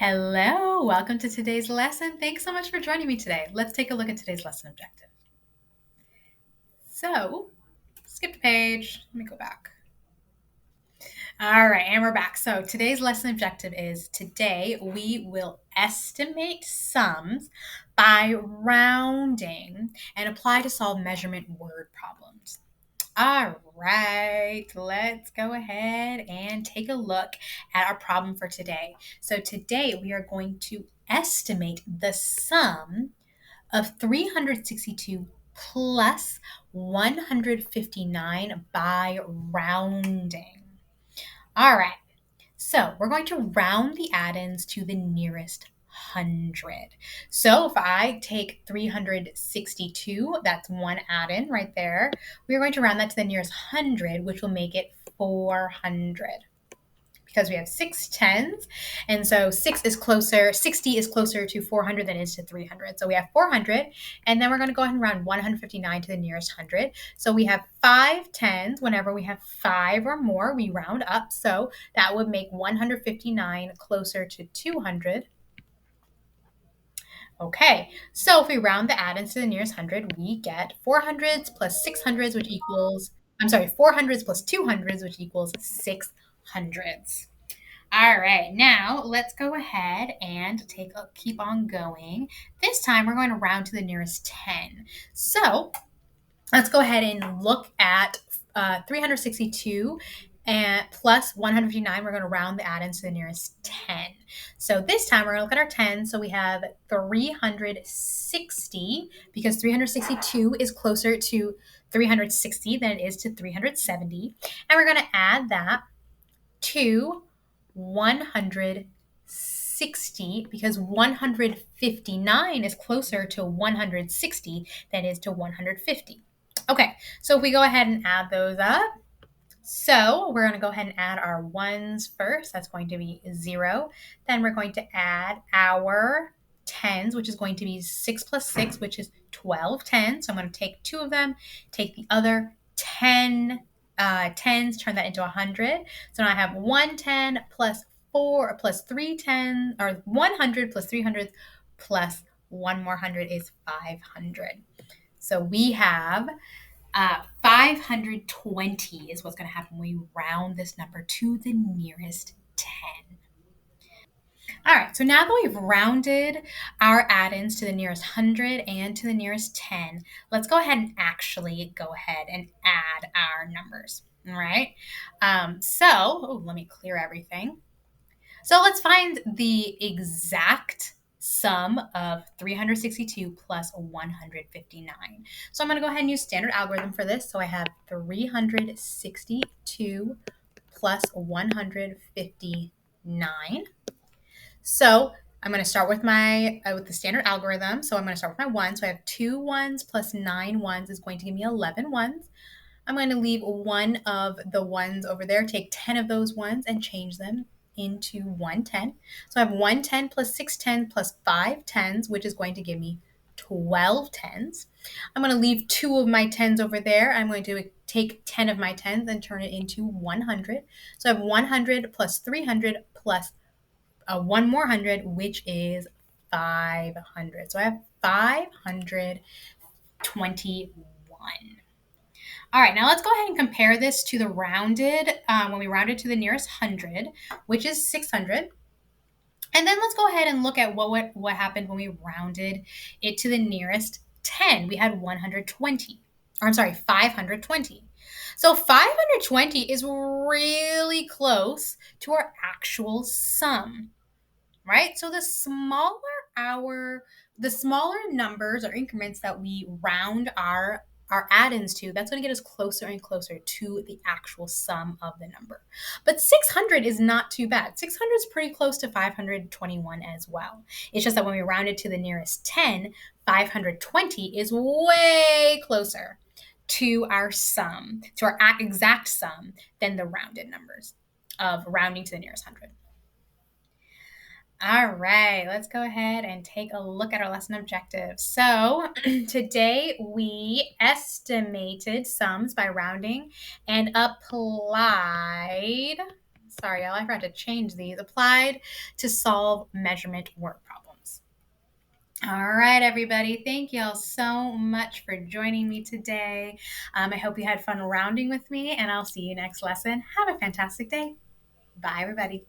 Hello, welcome to today's lesson. Thanks so much for joining me today. Let's take a look at today's lesson objective. So, skip the page. Let me go back. All right, and we're back. So, today's lesson objective is today we will estimate sums by rounding and apply to solve measurement word problems. All right, let's go ahead and take a look at our problem for today. So today we are going to estimate the sum of 362 plus 159 by rounding. All right, so we're going to round the add-ins to the nearest hundred. So if I take 362, that's one add-in right there. We're going to round that to the nearest hundred, which will make it 400 because we have 6 tens. And so 60 is closer to 400 than it is to 300. So we have 400, and then we're going to go ahead and round 159 to the nearest 100. So we have 5 tens. Whenever we have 5 or more, we round up. So that would make 159 closer to 200. Okay, so if we round the add-ins to the nearest 100, we get 400s plus 600s, which equals, 400s plus 200s, which equals 600s. All right, now let's go ahead and keep on going. This time we're going to round to the nearest 10. So let's go ahead and look at 362 and plus 159. We're going to round the add-ins to the nearest 10. So this time we're going to look at our 10. So we have 360 because 362 is closer to 360 than it is to 370. And we're going to add that to 160 because 159 is closer to 160 than it is to 150. Okay, so if we go ahead and add those up, so we're going to go ahead and add our ones first. That's going to be 0. Then we're going to add our tens, which is going to be 6 plus 6, which is 12 tens. So I'm going to take 2 of them, take the other 10 tens, turn that into 100. So now I have 110 plus 4 plus 310, or 100 plus 300 plus one more 100 is 500. So we have 520 is what's going to happen when we round this number to the nearest 10. All right, so now that we've rounded our add-ins to the nearest 100 and to the nearest 10, let's go ahead and actually go ahead and add our numbers. All right, let me clear everything. So let's find the exact sum of 362 plus 159. So I'm going to go ahead and use standard algorithm for this. So I have 362 plus 159. So I'm going to start with with the standard algorithm. So I'm going to start with my 1. So I have 2 ones plus 9 ones is going to give me 11 ones. I'm going to leave one of the ones over there, take 10 of those ones and change them into 110. So I have 110 plus 610 plus 5 tens, which is going to give me 12 tens. I'm going to leave 2 of my tens over there. I'm going to take 10 of my tens and turn it into 100. So I have 100 plus 300 plus one more 100, which is 500. So I have 521. All right, now let's go ahead and compare this to the rounded, when we rounded to the nearest 100, which is 600. And then let's go ahead and look at what happened when we rounded it to the nearest 10. We had 520. So 520 is really close to our actual sum, right? So the smaller numbers or increments that we round our add-ins to, that's going to get us closer and closer to the actual sum of the number. But 600 is not too bad. 600 is pretty close to 521 as well. It's just that when we round it to the nearest 10, 520 is way closer to our sum, to our exact sum, than the rounded numbers of rounding to the nearest 100. All right, let's go ahead and take a look at our lesson objectives. So today we estimated sums by rounding and applied sorry, y'all, I forgot to change these, applied to solve measurement word problems. All right, everybody. Thank y'all so much for joining me today. I hope you had fun rounding with me, and I'll see you next lesson. Have a fantastic day. Bye, everybody.